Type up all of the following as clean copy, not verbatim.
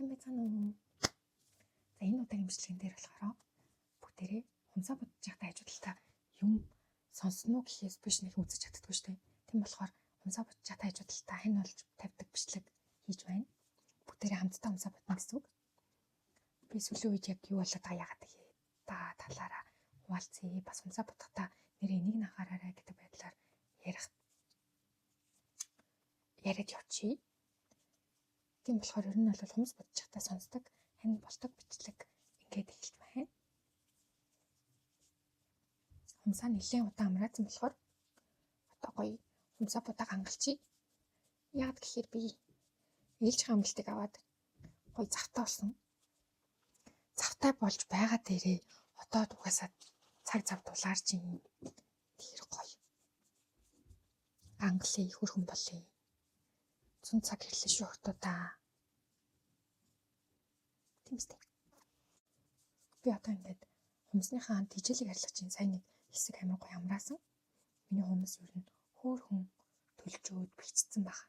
сайн байцгаана уу? За энэ удаагийн бичлэгэн дээр болохоор бүгдээрээ хумсаа бодож байхдаа хажуудалтаа юм сонсно гэхээс биш нэг үзэж чаддаггүй шүү дээ. Тийм болохоор хумсаа бодож байхдаа хажуудалтаа хань болж тавьдаг бичлэг хийж байна. Бүгдээрээ хамтдаа хумсаа бодно гэсэн үг. Би сүүлийн үед яг юу болоод байгаа яагаад гэхээ та талаараа хуваалцъя. Бас хумсаа бодохдаа нэрээ энийг анхаараарай гэдэг байдлаар яриад явчихъя. Тийм болохоор ер нь бол хүмүүс бодож байхдаа сонсдог хань болдог бичлэг ингээд эхэлж байна. Хумсаа нэлээд удаан амраасан болохоор одоо гоё хумсаа будааг хангалчихъя. Яагаад гэхээр би ээлж хамгаалтыг аваад гоё завтай болсон. Завтай болж байгаа дээрээ одоо угаасаа цаг зав дулаарч юм. Тэр гоё. Англиа их хөрхөн болъё. 100 цаг ирлээ шүү хотуудаа. Тэмстэй. Би одоо ингээд хумсныхаа хамт хичээлийг арилгаж чинь сайн нэг хэсэг амар гоё амраасан. Миний хумс ер нь хөөхөн төлжөөд бичсэн баг.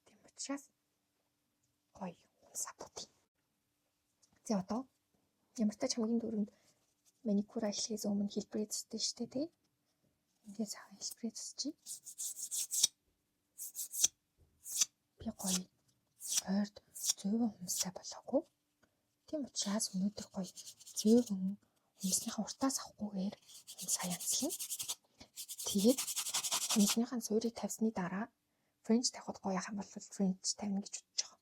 Тийм учраас гоё хумсаа бодъё. За одоо ямар ч тач хамгийн дөрөнд маникюр ажиллахээс өмнө хэлбэрээ зүстэй шүү дээ тий. Ингээд сайхан хэлбэрээ зүсчий. Би гоё ойрд зөөвөн хумстай болоогүй. Тийм учраас өнөөдөр гоё зөөвөн хумсныхаа уртаас авахгүйгээр хумсаа янзлана. Тэгээд хумсныхаа суурийг тавьсны дараа френч тавихад гоё ах юм бол френч тавина гэж бодож байгаа.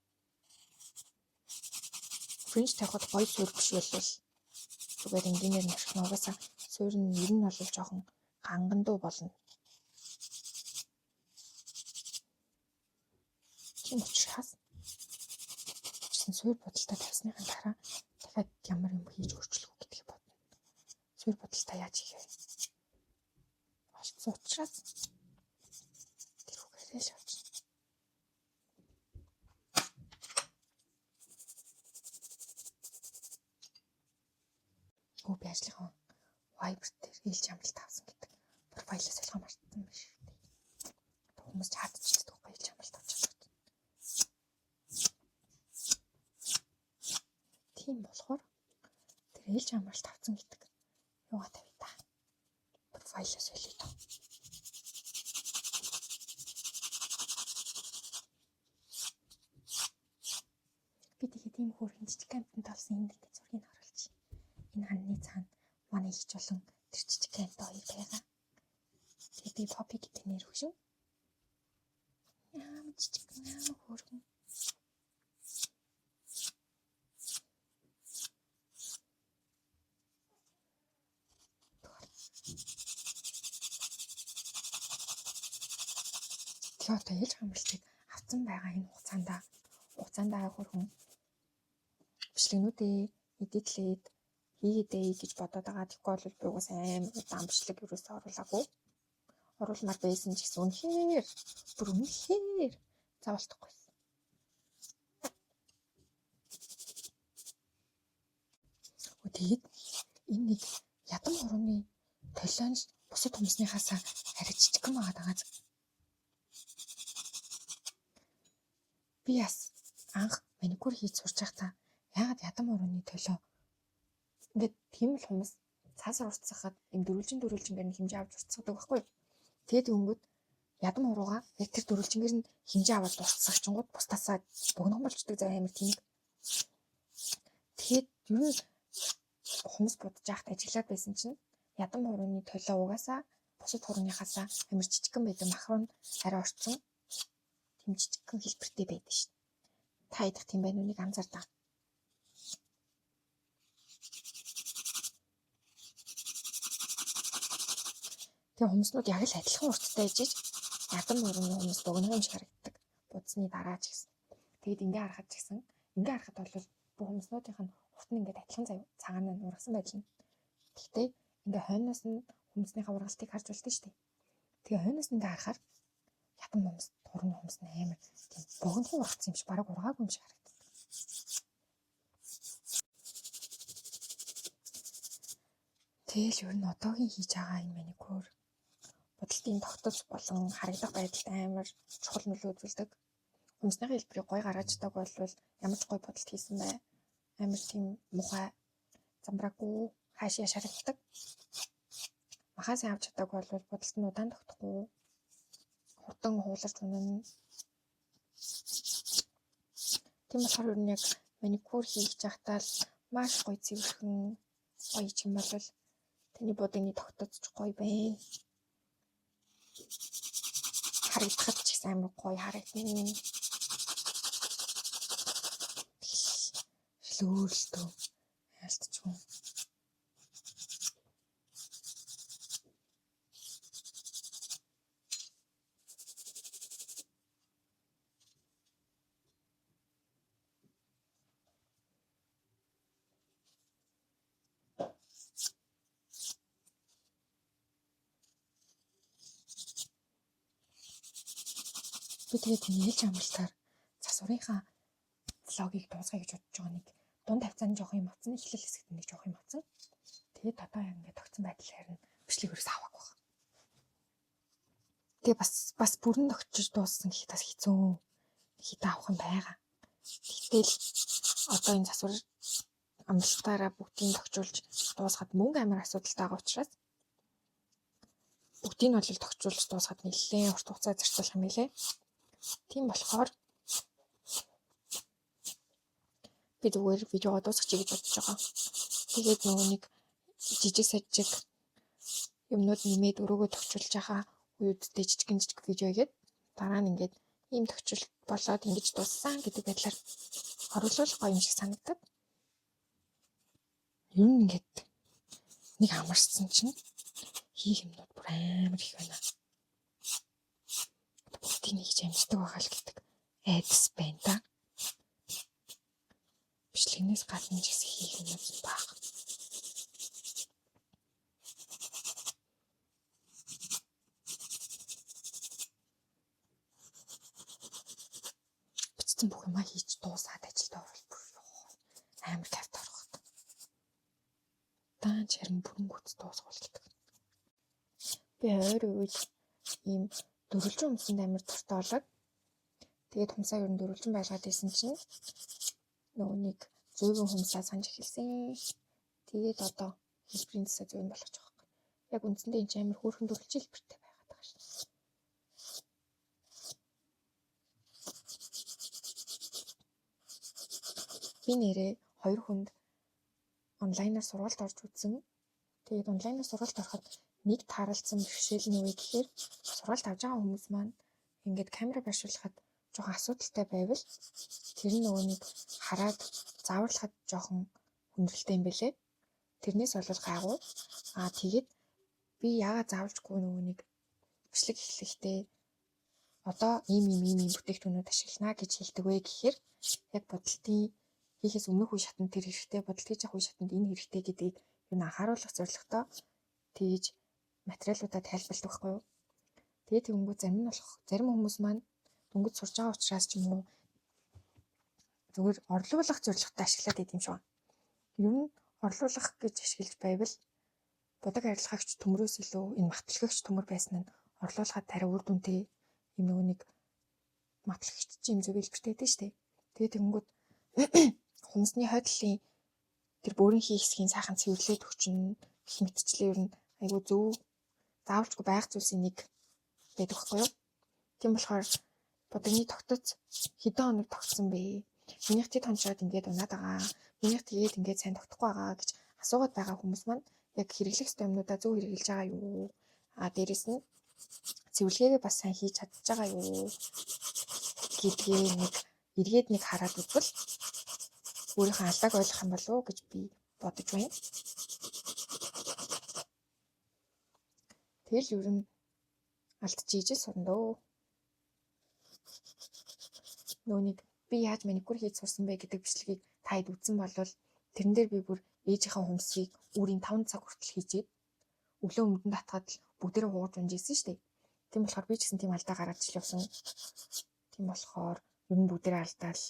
Френч тавихад гоё суурь биш болвол зүгээр энгийнээр нэрх нугасаа суурь нь ер нь бол жоохон гангандуу болно. Тийм учраас суурь бодолтой тавьсныхаа дараа дахиад ямар юм хийж өөрчлөх үү гэдгийг бодно. Суурь бодолтой яаж хийх вэ? Олцсон учраас тэр үгээрээ л явж. Би ажлынхаа Viber дээр ээлж хамгаалт авсан гэдэг профайлаас ойлгоо мартсан юм шиг. Хүмүүс чатчихдаг гоё ээлж хамгаалт авч байгаа. Тийм болохоор тэр ээлж хамгаалт авсан гэдэг юугаа тавья та. Профайлаас хэлээ тоо. Би тэгээд ийм хөөрхөн жижиг кампнт олсон юм ингээд зургийг харуулчих. Энэ ханны цаана манай ихч болон тэр жижиг кампт хоёр байгаа. Тэгээд би Poppy гэдэг нэр өгшин. Яам жижиг яам хөөрхөн. Тэгээд одоо ээлж хамгаалтыг авсан байгаа энэ хугацаанд хөрхөн бичлэгнүүдээ эдитлээд хийгээдэй гэж бодоод байгаа. Тэгэхгүй бол би угаас амар удаан бичлэг юусоо оруулаагүй. Оруулмаар байсан ч гэсэн үнэхээр заавалтахгүй. Тэгээд энэ нэг ядам хурууны толион л бусад хумсныхаас арай жижигхэн байгаа. Би бас анх маникюр хийж сурч байхдаа яагаад ядам хурууны толио ингээд тийм л хумс цаасаар уртсахад юм дөрвөлжин гэр хэмжээ авч уртсахдаг байхгүй. Тэгээд өнгөд ядам хуруугаа яг тэр дөрвөлжингээр нь хэмжээ аваад уртсахчингууд бусдасаа богино болчдөг зав амар тийм. Тэгээд ер нь хумс бодож байхад ажиглаад байсан чинь ядам хурууны толио угаасаа бусад хурууныхаас амар жижигхэн байдаг махруунд арай орцсон тийм жижигхэн хэлбэртэй байдаг шүү дээ. Та ядах тийм байх нүг анзаардаа. Тэгээ хумснууд яг л адилхан урттай ижиж ядам хурууны хумс богино юм шиг харагддаг. Будсны дараа ч гэсэн. Тэгээд ингээ харахад бол бүх хумснуудынх нь урт нь ингээд адилхан цагаан нь ургасан байлна. Гэхдээ ингээ хойноос нь хумсныхаа ургалтыг харж байна шүү дээ. Тэгээ хойноос нь ингээ харахаар ядам хурууны хумс нь амар тийм богино ургацсан юм шиг бараг ургаагүй юм шиг харагддаг. Тэгэл ер нь одоогийн хийж байгаа энэ маникюр бодолтын тогтолц болон харагдах байдалд амар чухал нөлөө үзүүлдэг. Хүмсний хэлбэрийг гоё гаргаж чадаг бол ямар ч гоё бодолт хийсэн бай. Амар тийм мухай замбраагүй хаашаа шарагддаг. Махаа сайн авч чаддаг бол бодолт нь удаан тогтохгүй. Хурдан хууларч унана. Тийм болохоор ер нь яг маникюр хийж байхдаа л маш гоё цэвэрхэн гоё юм бол таны будины тогтоцч гоё байна. Харагдахад ч гэсэн амар гоё харагдана. Лөөлтөө айлтчихгүй. Би тэгээд нээлж амралтаар засварынхаа влогийг дуусгая гэж бодож байгаа нэг дунд тавцааны жоох юм авсан, эхлэл хэсэгт нэг жоох юм авсан. Тэгээд одоо яг ингээд тогтсон байдал харин бичлэг өрөөс аваагүй байна. Тэгээ бас бүрэн тогтчих дууссан гэхэд бас хэцүү. Хитэ авах нь байгаа. Гэтэл одоо энэ засвар амралтаараа бүгдийг тогтжуулж дуусгаад мөнгө амар асуудалтай байгаа учраас бүгдийг нь бол тогтжуулж дуусгаад нэлээд урт хугацаа зарцуулах юм билээ. Тийм болохоор би зүгээр видеого дуусгачих гэж бодож байгаа. Тэгээд нөгөө нэг жижиг сажиг юмнууд нэмээд өрөөгөө тогтжуулж байгаа үеүдтэй жижиг видео игээд дараа нь ингээд ийм тогтжуулт болоод ингэж дууссан гэдэг байдлаар оруулах гоё юм шиг санагдав. Ер нь ингээд нэг амарсан чинь хийх юмнууд бүр амар их байна. Бүгдийг нэг амждаг байгаа л гэдэг айдас байна да. Бичлэгнээс гадна ч гэсэн хийх юмуд баг. Бичсэн бүх юмаа хийж дуусаад ажилд орвол амар кайфтай орох. Даан чарм бүрэн гүц дуусгуул гэдэг. Би ойр үед ийм дөрвөлжин өмсөнд амар дуртай болоод тэгээд хумсаа ер нь дөрвөлжин байлгаад исэн чинь нөгөө нэг зөөвөн хумсаа санаж эхэлсэн. Тэгээд одоо хэлбэрийн засаа зөөвөн болгож байгаа юм. Яг үндсэндээ энэ амар хөөрхөн дөрвөлжин хэлбэртэй байгаад байгаа шин. Би нэрээ 2 хүнд онлайнаар сургалт орж үзсэн. Тэгээд онлайнаар сургалт ороход нэг тааралцсан бэрхшээл нь юу гэхээр сургалт авч байгаа хүмүүс маань ингээд камера байршуулахад жоохон асуудалтай байвал тэр нь нөгөө нэг хараад зааварлахад жоохон хүндрэлтэй юм бэлээ. Тэрнээс бол гайгүй. Тэгээд би яагаад заавалжгүй нөгөө нэг бичлэг эхлэхдээ одоо ийм бүтээгдэхүүнүүд ашиглана гэж хэлдэг вэ гэхээр яг бодолтын хийхээс өмнөх үе шатанд тэр хэрэгтэй, бодолт хийж явах үе шатанд энэ хэрэгтэй гэдгийг юу н анхааруулах зорилготой тэгж материалуудаа тайлбарладаг байхгүй юу. Тэгээд тэгэнгүүт зарим хүмүүс маань дөнгөж сурж байгаа учраас ч юм уу зүгээр орлуулах зорилготой ашиглаад идэм шиг байна. Ер нь орлуулах гэж ашиглаж байвал бодог арилгаагч төмрөөс илүү энэ матлагч төмөр байсан нь орлуулахад тариа үр дүнтэй юм нөгөө нэг матлагч юм зөв хэлбэртэй дээ шүү дээ. Тэгээд тэгэнгүүт хумсны хойдлын тэр бөөрийн хийхсгийн сайхан цэвэрлээд өгчнө гэх мэтчлээ ер нь айгу зөв заавалжгүй байх зүйлсийн нэг байдаг байхгүй юу. Тийм болохоор бодогны тогтоц хэдэн хоног тогтсон бэ? Минийх тэд хончоод ингээд унаад байгаа. Минийх тэгээд ингээд сайн тогтохгүй байгаа гэж асуугаад байгаа хүмүүс маань яг хэрэглэх ёстой юмнуудаа зөв хэрэгжилж байгаа юу? Дээрэс нь цэвэрлэгээ бас сайн хийж чадж байгаа юу гэдгийг нэг эргээд нэг хараад үзвэл өөрийнхөө алдааг ойлгох юм болов уу гэж би бодож байна. Тэгэл ер нь алдчихийж сурна дөө. Нүуник би яаж маникюр хийж сурсан бэ гэдэг бичлэгийг таад үзсэн болвол тэрэн дээр би бүр ээжийнхээ хумсыг үрийн 5 цаг хүртэл хийжээд өглөө өмдөн татгаад л бүгдээрээ хууж унжижсэн шүү дээ. Тийм болохоор би ч гэсэн тийм алдаа гаргаж явсан. Тийм болохоор ер нь бүгдээрээ алдаал.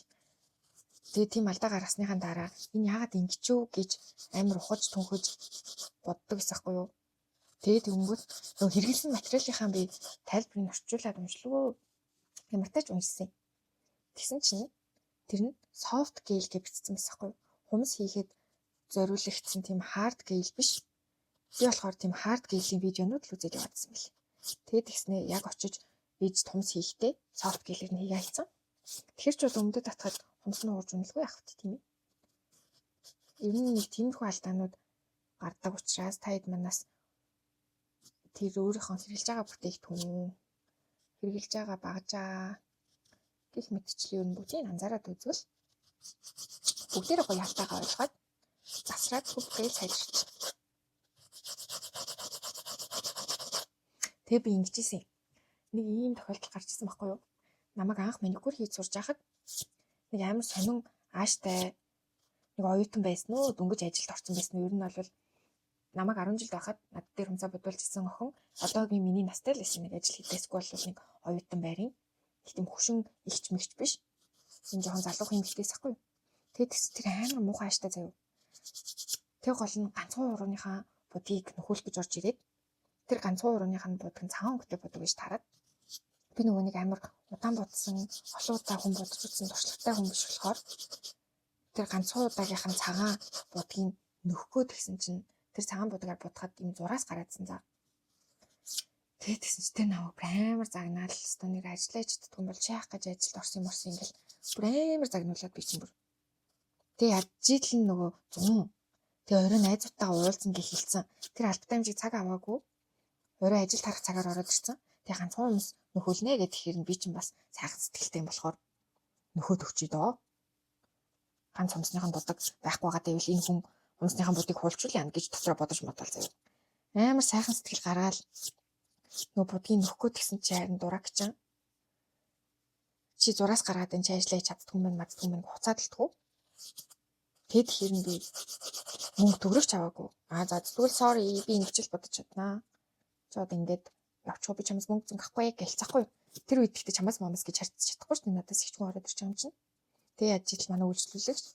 Тэгээ тийм алдаа гаргасныхаа дараа энэ яагаад ингэчүү гэж амар ухаж түнхэж боддог гэсэхгүй юу. Тэгээд өнгөт хэрэгэлсэн материалынхаа би тайлбарыг орчуулад уншлаа. Ямар тач уншсан. Тэгсэн чинь тэр нь soft gel гэж бичсэн байсан байхгүй юу? Хумс хийхэд зориулагдсан тийм hard gel биш. Би болохоор тийм hard gel-ийн видеонууд л үзээд яваадсан мэл. Тэгээд тэгснээ яг очиж бийж хумс хийхдээ soft gel-ээр нь хийгээ хийцэн. Тэгэхээр ч бол өмдөд татхад хумс нь уурж үнэлгүй яах вэ тийм ээ. Ер нь нэг тиймэрхүү алдаанууд гардаг учраас та хэд манаас тэр өөрийнхөө хэрэгжилж байгаа бүтээгдэхүүн хэрэгжилж байгаа багажаа гэх мэтчлэн ер нь бүгдийг анзаараад үзвэл бүгдээрээ гоё ялтаагаа ойлгоод засраад бүгдээ сайжирч. Тэгээ би ингэжсэн. Нэг ийм тохиолдол гарч ирсэн байхгүй юу? Намайг анх маникюр хийж сурж байхад нэг амар сонин ааштай нэг оюутан байсан уу? Дөнгөж ажилд орсон байсан уу? Ер нь бол намайг 10 жил байхад над дээр хумцаа бодуулж исэн охин одоогийн миний настай л байсан нэг ажил хийдээсгүй бол нэг оюутан байрын их тийм хөшин ихч мэгч биш. Энэ жоохон залуухан эмэгтэйс ахгүй юу? Тэгээд тэр амар муухай ааштай заяа. Тэг гол нь ганцхан урууныхаа будгийг нөхүүлэх гэж орж ирээд тэр ганцхан урууныхаа будг нь цагаан өнгөтэй будаг гэж тараад би нөгөө нэг амар удаан будсан олон удаа хүн будж үзсэн туршлагатай хүн биш болохоор тэр ганцхан удаагийнх нь цагаан будгийг нөхгөө тэгсэн чинь тэр цагаан будгаар будахад юм зураас гараадсан за. Тэгээд тэгсэн чинь тэр намайг амар загнаал өстө нэр ажиллаж чаддгүй юм бол яах гэж ажилд орсон юм ингээл бүр амар загнуулаад би чинь бүр. Тэгээ ажил нь нөгөө 100. Тэгээ орой найзуудтайгаа уулзсан гэж хэлсэн. Тэр албатай хэмжээ цаг аваагүй. Орой ажил тарах цагаар ороод ирсэн. Тэгээ ганцхан хүмүүс нөхөлнэ гэдэг хэрэг нь би чинь бас сайхан сэтгэлтэй юм болохоор нөхөд өгчий доо. Ганц хүмүүсийн будаг байхгүй байгаа гэвэл энэ хүн хүмүүсийн будыг хуулчул яана гэж дотроо бодож мотол заяа. Амар сайхан сэтгэл гараал нөгөө будгийг нөхгөө тэгсэн чи харин дурагчаа. Чи зураас гаргаад энэ чи ажиллаж чаддгүй юм маддгүй юм хуцаад лтгүү. Тэгэд хэрэн би мөнгө төгрөгч аваагүй. За тэгвэл sorry би ингэж л бодож чаднаа. Чод ингээд явчихгүй би чамаас мөнгө зөнгө авахгүй гэлцахгүй. Тэр үед ихтэй чамаас момос гэж харьцаж чадахгүй шүү дээ. Надаас их хүн ороод ирж байгаа юм чинь. Тэгээ ажил манай үйлчлүүлэгч.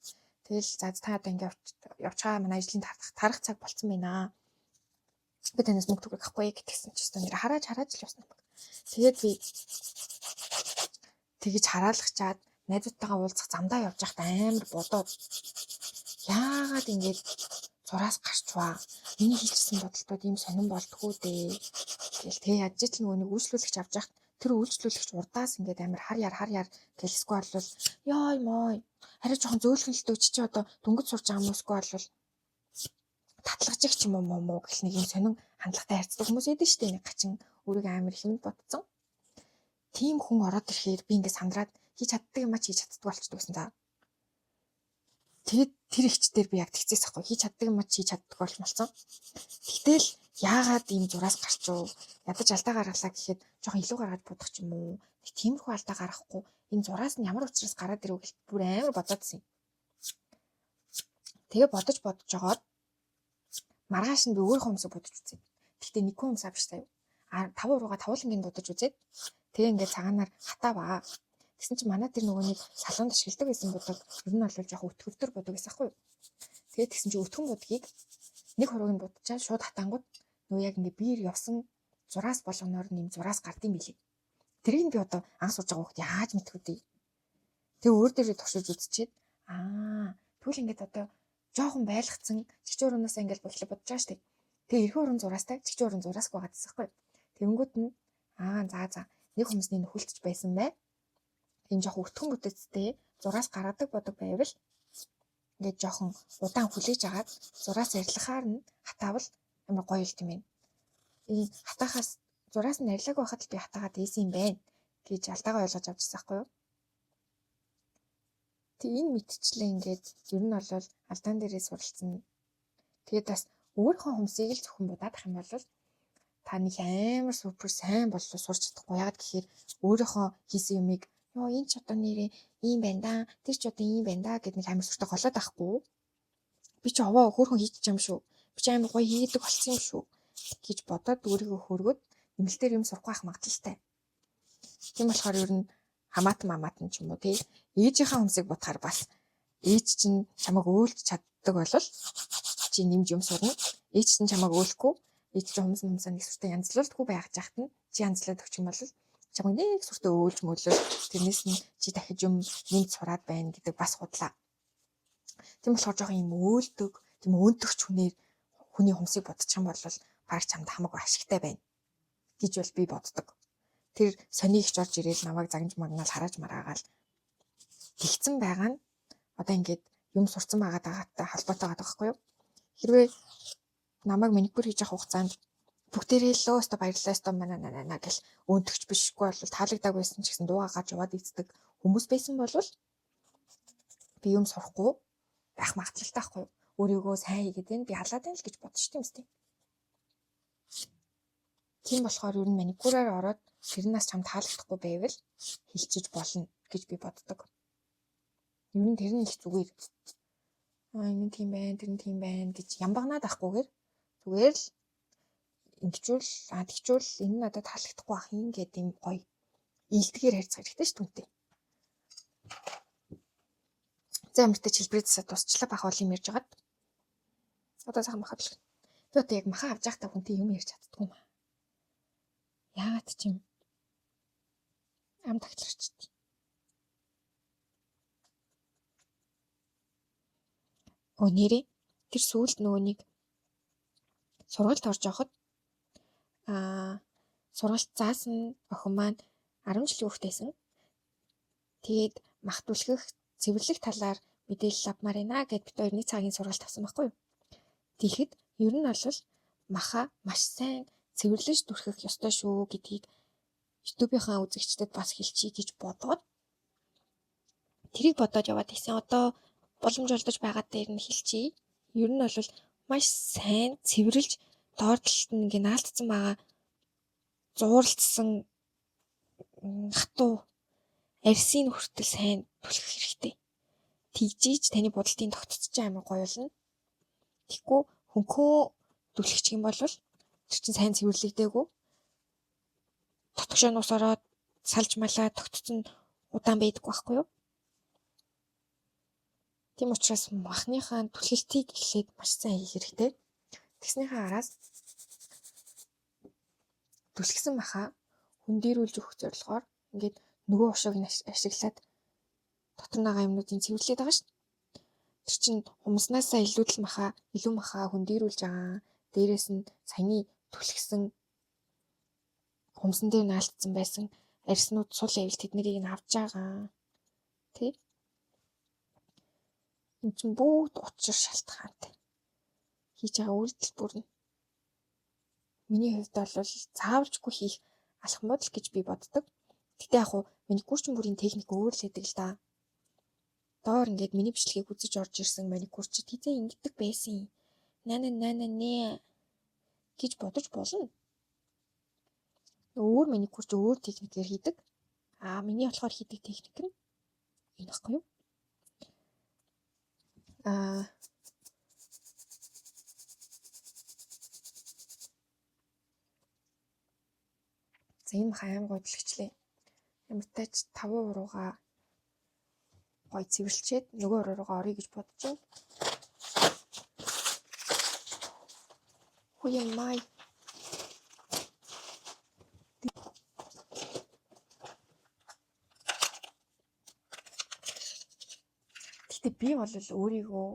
Тэгэл за та одоо ингээд явчихаа манай ажлын тарах цаг болцсон байна. Би танаас мөнгө төгрөг авахгүй гэдгсэн чи өстө нэр хараад л явсан юм. Тэгээд би тэгэж хараалгачаад найзуудтайгаа уулзах замдаа явж байхад амар бодоод яагаад ингэж зураас гарчваа. Миний хийчихсэн бодолтууд ийм сонирн болтгоо дээ. Тэгэл тэгээ яаж ч нөгөө нэг үйлчлүүлэгч авч байхад тэр үйлчлүүлэгч урдаас ингээд амар хар яар гэлсгүй болвол ёо мой арай жоохон зөөлхөн л дөө чи одоо дөнгөж сурж байгаа хүмүүсгүй болвол татлагч их ч юм уу гэх нэг юм сонин хандлагатай харьцдаг хүмүүс идэв штэ нэг гачин өөрийгөө амар хэмэд бодцсон. Тим хүн ороод ирэхээр би ингээд сандраад хийж чаддаг юм а чи хийж чаддаг болчихдог гэсэн за. Тэгээд тэр ихч дээр би яг тэгцээс ахгүй хийж чаддаг юм а чи хийж чаддаг болчихсон. Тэгтэл яагаад ийм зураас гарчв? Ядаж алдаа гаргалаа гэхэд жоохон илүү гаргаад будах ч юм уу. Нэг тиймэрхүү алдаа гаргахгүй энэ зураас нь ямар учраас гараад ирв гэж бүр амар бодоодсэн юм. Тэгээ бодож жогоод маргааш нь би өөрийнхөө хүмүүсийг бодож үзье. Гэхдээ нэг хүн хүмүүсаа биш таа юу. 5 урууга тавуулангийн бодож үзээд тэгээ ингээд цагаанаар хатааваа. Тэгсэн чинь манай тэр нөгөө нэг салонд ашигладаг байсан будаг ер нь бол жоохон өтгөвдөр будаг гэсэн аахгүй юу. Тэгээд тэгсэн чинь өтгөн будгийг нэг хурууг нь будчихаа шууд хатаангууд нөгөө яг ингээд биер явсан зураас болгоноор нэм зураас гардыг билээ. Тэрийг би одоо анх сурж байгаа хүүхд яаж мэдэх вэ? Тэгээ өөр дээрээ туршиж үзчихэд тэгвэл ингээд одоо жоохон байлгцсан чигчүүр унаасаа ингээд боллоо бодож байгаа штеп. Тэгээ эрхүү уран зураастай чигчүүр уран зураасгүй байгаа гэсэн байхгүй. Тэнгүүд нь за нэг хүмүүсний нөхөлтж байсан бай. Энэ жоохон өтгөн бүтэцтэй зураас гаргадаг бодог байвал ингээд жоохон удаан хүлээж агаад зураас арилгахаар нь хатаавал амар гоё юм тийм ээ. Энэ хатаахаас зураас нь арилгааг байхад л би хатаагаад ийсэн юм байна гэж алдаагаа ойлгож авчихсан байхгүй юу? Тэг энэ мэдчлээ ингээд ер нь бол алдаан дээрээ суралцсан. Тэгээд бас өөрийнхөө хүмүүсийг л зөвхөн будаадах юм бол та нэг амар супер сайн боллоо сурч чадахгүй. Яагаад гэхээр өөрийнхөө хийсэн юмыг ёо энэ ч одоо нэрээ ийм байна да. Тэр ч одоо ийм байна да гэд нэг амар сүртэй голоод авахгүй. Би ч овоо хөөрхөн хийчих юм шүү. Би ч амар гоё хийдэг болсон юм шүү гэж бодоод өөрийгөө хөргөд нэмэлтээр юм сурах байх магадлалтай. Тийм болохоор ер нь хамаатан ч юм уу тий ээжийнхээ хүмүүсийг бодохоор бас ээж чинь чамайг өөлж чаддаг болол чи нэмж юм сурна. Ээж чинь чамайг өөлөхгүй ээж чинь хүмүүсээ нэг сүртэй янзлуулдаггүй байгаад жахт нь чи янзлаад өгч юм бол чи чамайг нэг сүртээ өөлж мөлөөл тэрнээс нь чи дахиж юм нэмж сураад байна гэдэг бас худлаа. Тийм болохоор жоохон юм өөлдөг, тийм өөнтөгч хүний хумсыг бодчих юм бол баг чамд хамаагүй ашигтай байна гэж бол би боддог. Тэр сони ихч орж ирээл намайг загнаж магнаал харааж мараагаал тэгцэн байгаа нь одоо ингээд юм сурцсан байгаатай холбоотой байгаа байхгүй юу? Хэрвээ намайг маникюр хийж авах хугацаанд бүгдээрээ л өстө баярлалаа өстө манаа гэл өөнтөгч бишгүй бол таалагдаагүйсэн ч гэсэн дуугаа гарч яваад ийцдэг хүмүүс байсан бол би юм сурахгүй байх магадлалтай байхгүй юу? Өөрийгөө сайн хийгээд байна би халаад байна л гэж бодчих тийм үстэй. Тийм болохоор ер нь маникюраар ороод тэрнээс чам таалагдахгүй байвал хилчиж болно гэж би боддог. Ер нь тэр нь их зүгээр. Энэ тийм байна, тэр нь тийм байна гэж ямбагнаад авахгүйгээр зүгээр л ингэчүүл тэгчүүл энэ надад таалагдахгүй ах юм гэдэг юм гоё ийдгээр харьцах хэрэгтэй ш түнтэй. За амиртай хэлбэрээс тусчлаа бах бол юм ярьж агаад. Одоо сайхан махад л. Би одоо яг маха авч явахдаа хүнтэй юм ярьж чаддгүй юм аа. Яагаад ч юм ам тагтлагчд. Өнөөдөр тэр сүүлд нөгөөнийг сургалт орж явахад сургалт заасан охин маань 10 жилийн хүүхдтэйсэн. Тэгээд мах түлхэх цэвэрлэх талаар мэдээлэл авмаар байна гэд бид хоёрны цагийн сургалт авсан байхгүй юу. Тэгэхэд ер нь бол маха маш сайн цэвэрлэж түлхэх ёстой шүү гэдгийг YouTube-ийн үзэгчдэд бас хэлчихье гэж бодоод тэрийг бодоод яваад ирсэн. Одоо боломж олдож байгаа дээр нь хэлчихье. Ер нь бол маш сайн цэвэрлж доор талд нь ингээ наалтсан байгаа зууралцсан хатуу арсын хүртэл сайн түлхэх хэрэгтэй. Тэгжиж таны будалтын тогтцож амар гоё болно. Тэгэхгүй хөнхөө түлхчих юм бол тэр чинь сайн цэвэрлэгдээгүй. Тотгошоо нус ороод салж малаа тогтцсон удаан байдаггүй байхгүй юу? Тийм учраас махныхаа түлхэлтийг эхлээд маш сайн хийх хэрэгтэй. Тэгснийхаа араас түлхсэн маха хөндөрүүлж өгөх зорилгоор ингээд нөгөө ушиг нь ашиглаад дотор байгаа юмнуудыг цэвэрлээд байгаа шүү дээ. Тэр чинь хумснаасаа илүү маха хөндөрүүлж байгаа. Дээрээс нь саяны түлхсэн хумсан дээр наалтсан байсан арьснууд сул авил тэднийг нь авч байгаа. Тэ? Энэ чинь бүгд учир шалтгаантай. Хийж байгаа үйлдэл бүр нь миний хувьд бол зааварчгүй хийх алхмууд л гэж би боддог. Гэтэ яг хуу маникюрчин бүрийн техник өөр л гэдэг л да. Доор ингээд миний бичлэгийг үзэж орж ирсэн маникюрчид хизээ ингэдэг байсан. Нэ гэж бодож болно. Өөр маникюрч өөр техникээр хийдэг. Миний болохоор хийдэг техник нь энэ баггүй юу? За энэ хаям гойдлогчлээ. Ямартайч 5 урууга гой цэвэрлчээд нөгөө уруугаа орё гэж бодож байна. Хуяа май. Гэтэ би бол өөрийгөө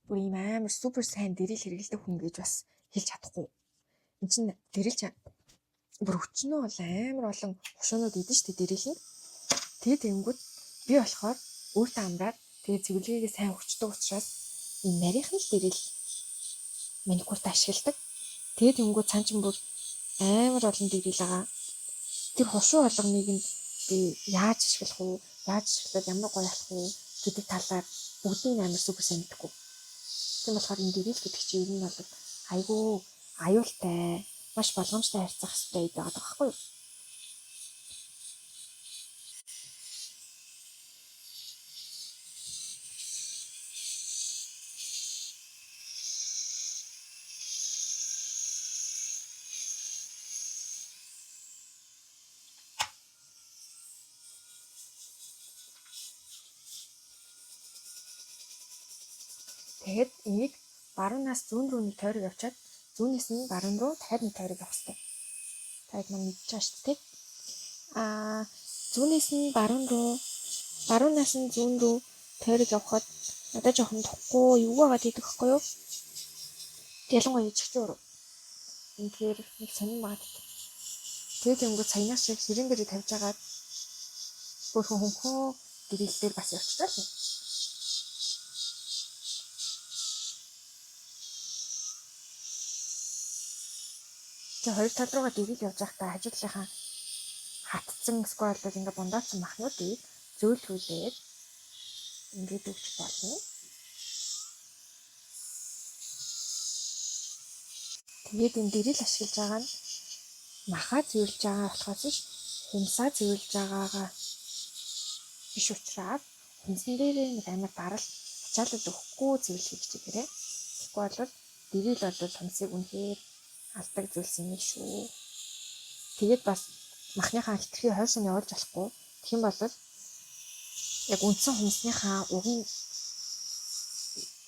бүр ийм амар супер сайн дэрэл хэрэгэлдэг хүн гэж бас хэлж чадахгүй. Энд чинь дэрэлж бүр өчнөө бол амар олон хушуунууд идэн штэ дэрэлэн. Тэгээд тэнгүүд би болохоор өөртөө амраад тэгээд цэвэрлэгээ сайн өгчдөг учраас энэ нарийнх нь л дэрэл маникюрт ашигладаг. Тэгээд тэнгүүд цаан чин бүр амар олон дэрэл байгаа. Тэр хушуу болгоныг нь би яаж ашиглах уу? Яаж ашиглаад ямар гоё болох уу гэдэг талаар бүгдийг амар супер сайн мэдгүй. Тийм болохоор энэ дэрэл гэдэг чинь ер нь бол айгүй аюултай, маш болгоомжтой харьцах хэрэгтэй байдаг байхгүй юу? Тэгээд энийг баруунаас зүүн рүү нэг тойрог явчаад зүүнээс нь баруун руу дахиад нэг тойрог явах хэрэгтэй. Тайд маань мэдчихэж шүү дээ. Зүүнээс нь баруун руу, баруунаас нь зүүн рүү тойрог явхад надад жоохон тохгүй юу байгаад идэх хэвгүй юу? Ялангуяа ичгчүүр. Үнэхээр нэг сонин байгаад идэх. Тэгээд өнгө саяны шиг ширэн дээр тавьж агаад өөрхөн хөнхөө гэрэлээр бас явчихлаа л. Тэгээ хоёр тал руугаа дэрэл явж байхдаа хажуу талынхаа хатцсан сквал бол ингээ бундаацсан махнуудыг зөөлрүүлээд ингээд өгч болно. Тэгээд энэ дэрэл ашиглаж байгаа нь махаа зөөлж байгаа болохоос биш хумсаа зөөлж байгаагаа биш учраас хумсан дээр нэг амар дарал ачаалал өгөхгүй зөөлхийг хичээгээрэй. Тэгэхгүй бол дэрэл бол хумсыг үнэхээр алдаг зүйлс юм шүү. Тэгээд бас махныхаа хитрхи хойш нь явуулж болохгүй. Тэгэх юм бол яг үндсэн хумсныхаа угийн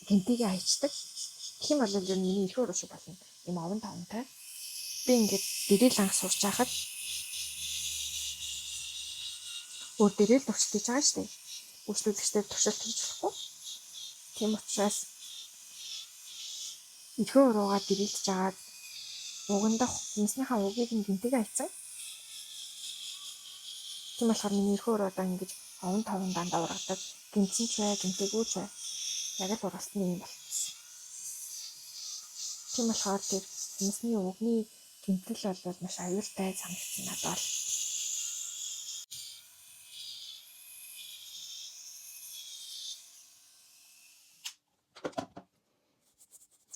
гинтигээ хайчдаг. Тэгэх юм бол ер нь миний их уруу шиг болно. Ийм овон тавантай. Би ингээд дэрэл анх сурч байхад өөр дэрэл туршилт хийж байгаа шүү дээ. Үйлчлүүлэгчтэй туршилт хийж болохгүй. Тийм учраас эрхөө уруугаа дэрэлж жагаад угандах хумсныхаа угийг нь гинтигээ хайцсан. Тийм болохоор миний эрхөө уруудаа ингэж овон таван дандаа ургадаг. Гинцэн ч бай, гинтэггүй ч бай. Яг л ургасны юм болчихсон. Тийм болохоор тэр хумсны угны гинтэл бол маш аюултай санагдсан надад.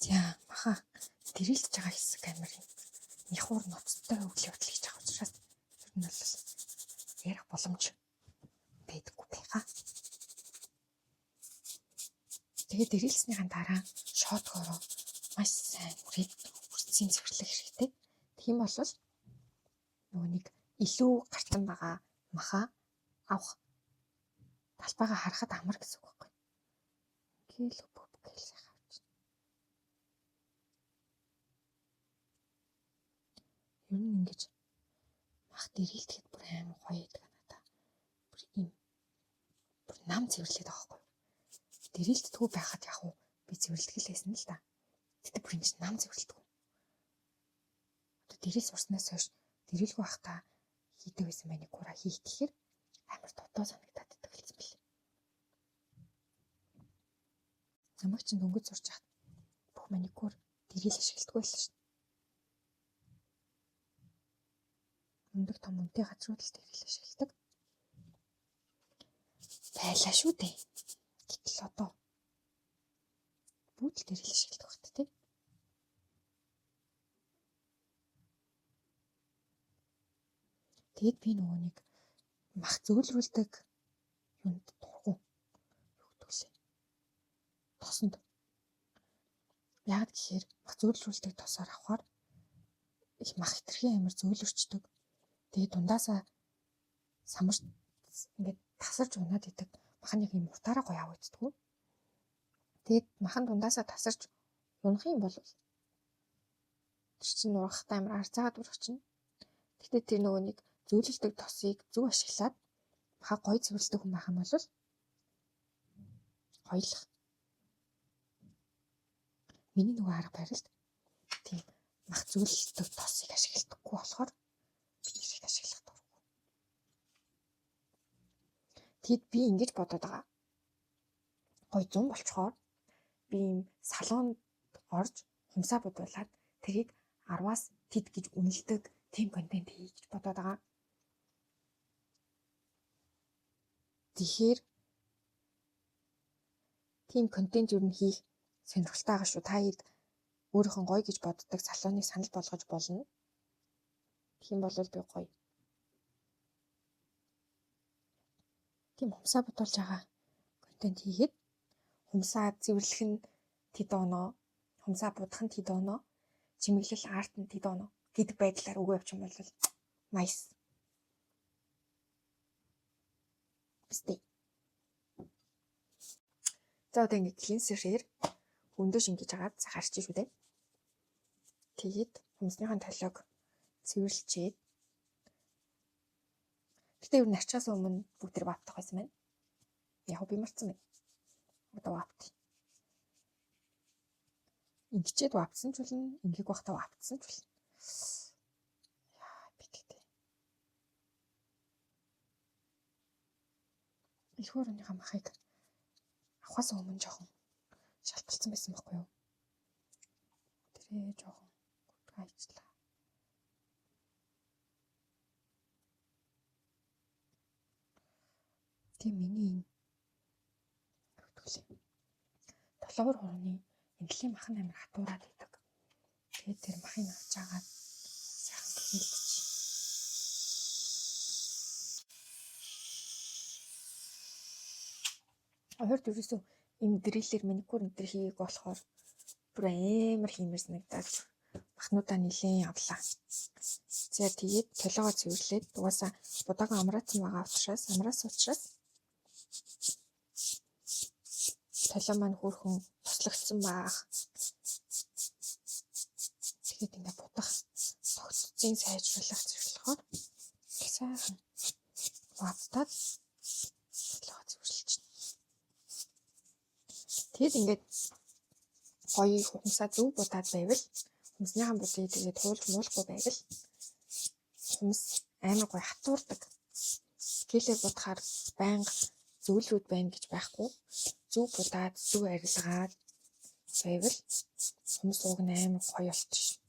За маха дэрэлж байгаа хэсэг амар юм. Ихуур ноцтой үйл явдал хийж байгаа учраас ер нь бол ярих боломж байдаггүй байхаа. Тэгээд дэрэлснийхэн дараа шотгороо маш сайн үрээд үрцэн цэвэрлэх хэрэгтэй. Тийм бол нөгөө нэг илүү гартан байгаа маха авах талбайгаа харахад амар гэсэн үг байхгүй. Ингээл өп гэл сайхан авч. Ер нь ингэж мах дэрэлдэхэд бүр амар гоё байдаг надаа. Бүр ийм бүр нам цэвэрлээд байгаа байхгүй. Дэрэлддэггүй байхад яг уу би цэвэрлдэг л байсан л да. Тэгтээ бүр ингэж нам цэвэрлдэг. Одоо дэрэл сурснаас хойш дэрэлгүй байхдаа хийдэг байсан маникюра хийх гэхээр амар дутуу санагдаад идэгэлсэн бэл. Намайг чинь дөнгөж сурч яхад бүх маникюр дэрэл ашигладаггүй л шүү дээ. Өндөр том үнэтэй газрууд л дэрэл ашигладаг. Байлаа шүү дээ. Гэтэл одоо бүгд л дэрэл ашигладаг багт тий. Тэгэд би нөгөө нэг мах зөөлрүүлдэг юунд дургу хөвтгөлээ. Тосонд. Яг гэхээр мах зөөлрүүлдэг тосоор авахаар их мах хитрхи амар зөөлөрчдөг. Тэгээд дундаасаа самарч ингээд тасарч унаад идэг. Махан яг юм уртаараа гоё авагддаг. Тэгээд махан дундаасаа тасарч унах юм бол тэр чинь урахтай амар арцаагаад урагчна. Тэгтээ тэр нөгөө нэг зөөлөлдөг тосыг зөв ашиглаад маха гоё цэвэрлдэг хүн байх юм бол гоёлох. Миний нөгөө арга барилд тийм мах зөөлөлдөг тосыг ашигладаггүй болохоор би нэрийг ашиглах дурггүй. Тэгэд би ингэж бодоод байгаа. Гоё 100 болчхоор би юм салонд орж хумсаа бодуулаад тэрийг 10-аас тэд гэж үнэлдэг тийм контент хийж бодоод байгаа. Тэгэхээр тийм контент юу н хийх сонирхолтой байгаа шүү. Та хэд өөрийнхөө гоё гэж боддог салоныг санал болгож болно. Тийм бол би гоё. Тийм хумсаа бодуулж байгаа контент хийгээд хумсаа цэвэрлэх нь тэд оноо, хумсаа будах нь тэд оноо, чимэглэл арт нь тэд оноо гэдэг байдлаар өгөө явчих юм бол nice. Бистэ. За одоо ингэ клинсерээр өндөө шингээж агаад харч шүү дээ. Тэгээд хумсныхаа толиог цэвэрлчээд Гэтэ ер нь арчаас өмнө бүгд тэр ваптах байсан байна. Яг би марцсан байна. Одоо вапт. Ингэчээд ваптсан ч болно, ингийг бахта ваптсан ч болно. Яа, би гэдэг. Илхүүр өнийхөө махыг авахаас өмнө жоохон шалталцсан байсан байхгүй юу? Тэрээ жоохон гайчлаа. Тийм миний энэ хөтгөл. Толгоор хурууны энэлийн махан амир хатуураад идэг. Тэгээд тэр махыг авч агаад сайхан гихэлдэж. Ойр дөрөөсөө им дриллэр маникюр энэ төр хийгээг болохоор бүр амар хиймэр санагдаад махнуудаа нилээн авлаа. За тэгээд толгоо цэвэрлээд угаасаа будааг амраацсан байгаа учраас толгоо маань хөөрхөн туслагдсан baах. Тэгээд ингээ будах тогтцын сайжруулах зэрэглэхээр сайхан ваптаад толгоо цэвэрлэж байна. Тэгэд ингээд гоё хумсаа зөв будаад байвал хумсныхан будыг тэгээд туулж муулахгүй байвал хумс амар гоё хатуурдаг. Гэлээ будахаар байнга зөвлрүүд байна гэж байхгүй. Зөв будаад зөв арилгаад байвал хумс ууг нь амар гоё болчих.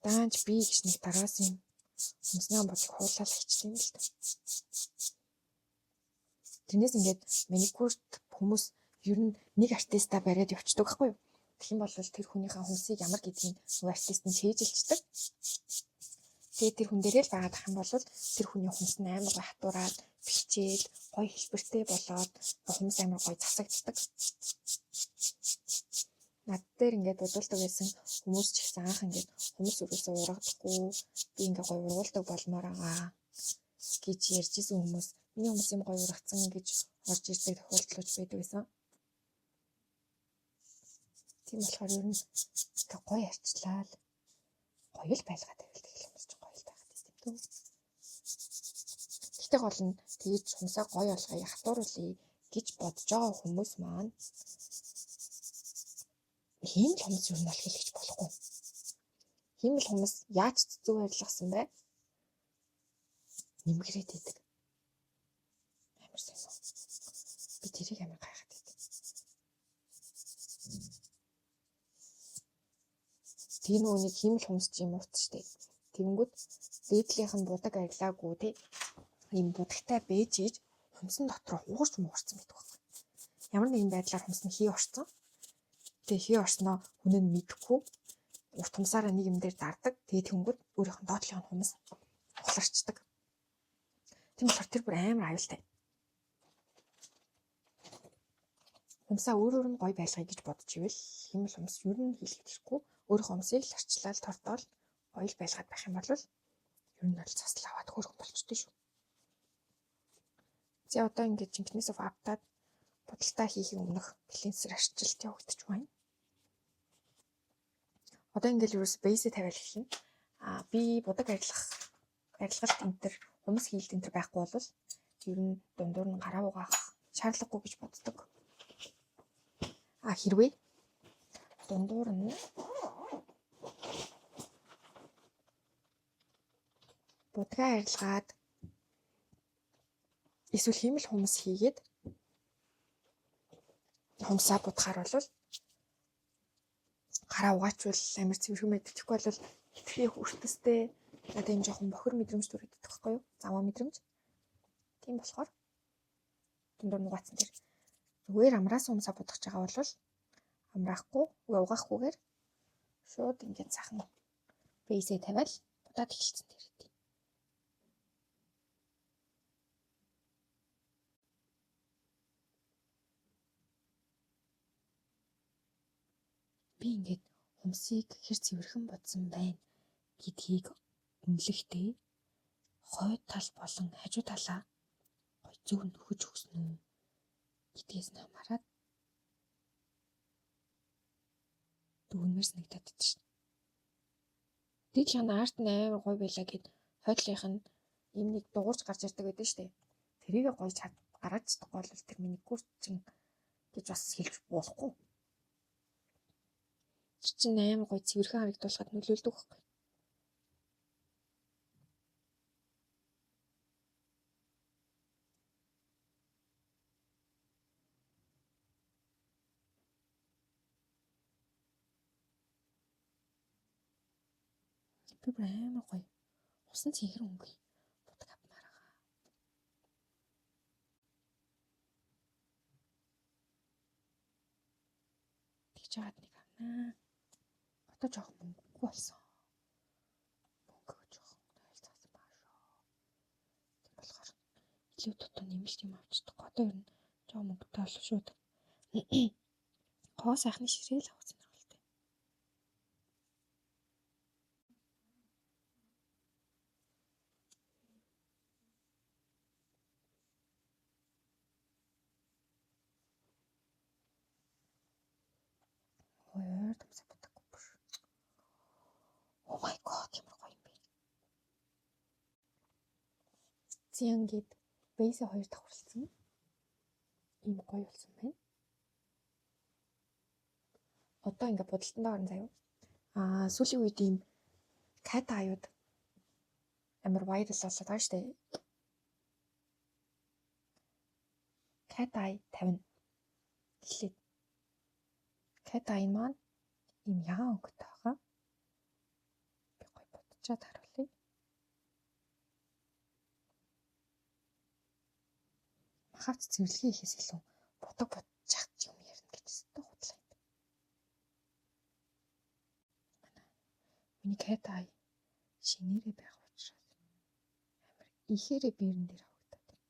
Даанч би гэж нэг дараас юм хумсныхан будыг хуулаад ичдэг юм л та. Тэрнээс ингээд маникюрт хүмүүс ер нь нэг артиста бариад явчихдаг байхгүй юу? Тэгэх юм бол тэр хүнийхээ хумсыг ямар гэдгийг нөгөө артист нь чийжилчдэг. Тэгээд тэр хүн дээрээ л байгаад ах юм бол тэр хүний хумс нь амар гоё хатуураад бэлчээл гоё хэлбэртэй болоод хумс амар гоё засагддаг. Над дээр ингээд бодуулдаг байсан хүмүүс ч ихсэн анх ингээд хумс өрөөсөө ургадахгүй би ингээд гоё ургуулдаг болмоор байгаа гэж ярьж исэн хүмүүс миний хумс юм гоё ургацсан гэж орж ирдэг тохиолдлууд байдаг байсан. Тийм болохоор ер нь гоё арчлаа л гоё л байлгаад байвал тэгэл хүмүүс ч гоё л байгаад тийм үү. Гэхдээ гол нь тэгж хумсаа гоё болгоё хатууруулъя гэж бодож байгаа хүмүүс маань хиймэл хумс юу нь хэлж болохгүй. Хиймэл хумс яаж зөв арилгасан бай? Нэмгэрээд идэг. Амар сайн. Би тэрийг амар гайхаад идэг. Тэр нүунийг хиймэл хумс ч юм уутчтэй. Тэнгүүд дээдлийнх нь будаг арилаагүй те. Ийм будагтай бэж ийж хумсан дотроо хуурч муурцсан байдаг байна. Ямар нэгэн байдлаар хумс нь хий орцсон. Тэгээ хий орсноо хүн нь мэдэхгүй урт хумсаараа нэг юм дээр дардаг. Тэгээ тэнгүүд өөрийнх нь доотлын хумс ухларчдаг. Тийм болохоор тэр бүр амар аюултай. Хумсаа өөрөөр нь гоё байлгая гэж бодож ивэл хиймэл хумс ер нь хийлгэж хэрэггүй. Өөрийнхөө хумсыг л арчлал тортоол гоё л байлгаад байх юм бол ер нь бол цасл аваад хөөрхөн болчтой шүү. За одоо ингээд жинкнээсээ ваптаад будалтаа хийхийг өмнөх клинсер арчилт явагдаж байна. Одоо ингээд ерөөс бейсээ тавиал эхэлнэ. Би будаг арилгалт энтер хумс хийлд энтер байхгүй бол ер нь дундуур нь гараа угаах шаардлагагүй гэж боддог. Хэрвээ дундуур нь будгаа арилгаад эсвэл хиймэл хумс хийгээд хумсаа будахаар бол гараа угаачвал амар цэвэрхэн байдаг. Тэгэхгүй бол хитрхи хүртэстэй одоо юм жоохон бохир мэдрэмж төрөйдөг байхгүй юу? Заваа мэдрэмж. Тийм болохоор дундуур нь угаацсан дээр зүгээр амраас хумсаа будах гэж байгаа бол амраахгүй, угаахгүйгээр шууд ингээд сайхан бейсээ тавиал будаад эхэлсэн дээр. Би ингээд хумсыг хэр цэвэрхэн бодсон байна гэдгийг үнэлэхдээ хойд тал болон хажуу талаа гой зөв нөхөж өгсөн үү гэдгээс нь хамаарат дүгнмэр санагдаад байна шүү. Дийдлэн арт нь амар гой байлаа гэд хойдлынх нь ийм нэг дуурж гарч ирдэг байдаг шүү дээ. Тэрийг гоё гаргаж чадахгүй бол тэр миний гүрчин гэж бас хэлж болохгүй. Тэр чинь амар гоё цэвэрхэн харагдуулахад нөлөөлдөг байхгүй. Би бүр амар гоё. Усан цэнхэр өнгө будаг авмаар байгаа. Тэгж яагаад нэг авнаа. Одоо жоохон мөнгөгүй болсон. Мөнгөө жоохон ойлцаасан баа шүү. Тийм болохоор илүү дотоо нэмэлт юм авчдаг. Одоо ер нь жоохон мөнгөтэй болов шүү. Гоо сайхны ширээл авсан юм л дээ. Ой, томсоо бодоггүй бүр. Oh my god, ямар гоё юм бэ. Зян гээд бейсээ 2 давхарлцсан. Ийм гоё болсон байна. Одоо ингээ будалтандаа орон заяа. Сүүлийн үед ийм ката аюуд амар вайрал болоод байгаа шүү дээ. Ката ай 50 эхлээд. Ката ай маань ийм ягаан өнгөтэй байгаа. Би гоё бодчихад харуулъя. Махавц цэвэрлэгээ хийхээс илүү бодог бодчих юм ярина гэж өстой худлаа юм. Миний ката ай шинээрээ байх учраас амар ихээрээ биерэн дээр хавагдаад.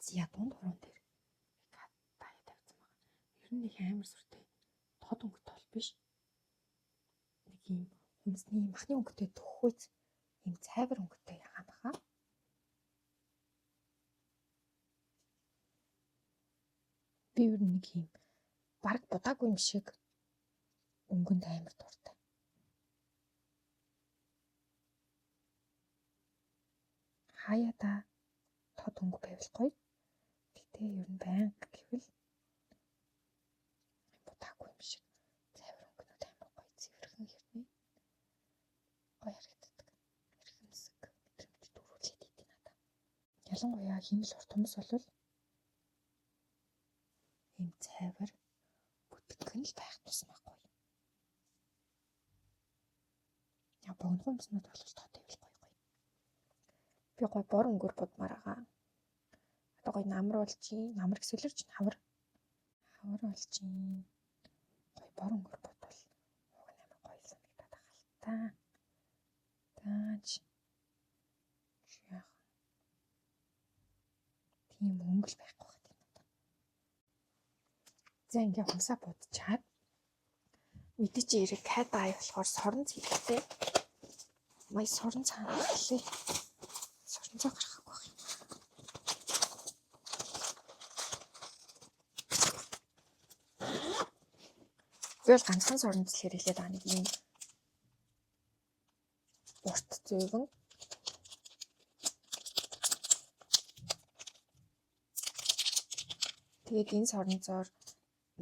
Зя дунд хуруунд дээр ката ай тавьсан байгаа. Ер нь их амар сүртэй. Тод өнгөтэй бол биш. Нэг юм хүнсний махны өнгөтэй төхөөц ийм цайвар өнгөтэй ягаан байгаа. Би ер нь нэг юм баг будаагүй юм шиг өнгөнд амар дуртай. Хаяада тод өнгө байвал гоё. Гэтэ ер нь байнга гэвэл будаагүй юм шиг цайвар өнгөнүүд амар гоё цэвэрхэн хэрнээ. Гоё харагддаг. Хэрхэмсэг мэдрэмж дөрүүлээд идэв надад. Ялангуяа химэл урт хүмүүс бол ийм цайвар бүтгэн л байх тусмаа гоё. Яа богино юмснууд бол тод байвал гоё. Би гоё бор өнгөөр будмаар байгаа. Одоо гоё намар болж, намар гэсэлэрч хавар болж гоё бор өнгөөр будвал уг нь амар гоё санагдаад байгаа л та. Тааж яах. Тийм өнгөл байхгүй байх тийм надад. За ингээ хумсаа будчаад мэдээ чи эрэг ката ай болохоор сорон цэвэртэй. Май сорон цаана хэлээ. Сорон цаа гаргахгүй байх юм. Би бол ганцхан сорон цэлхээр хэлээд байгаа нэг юм урт зөөвөн. Тэгээд энэ сорон зоор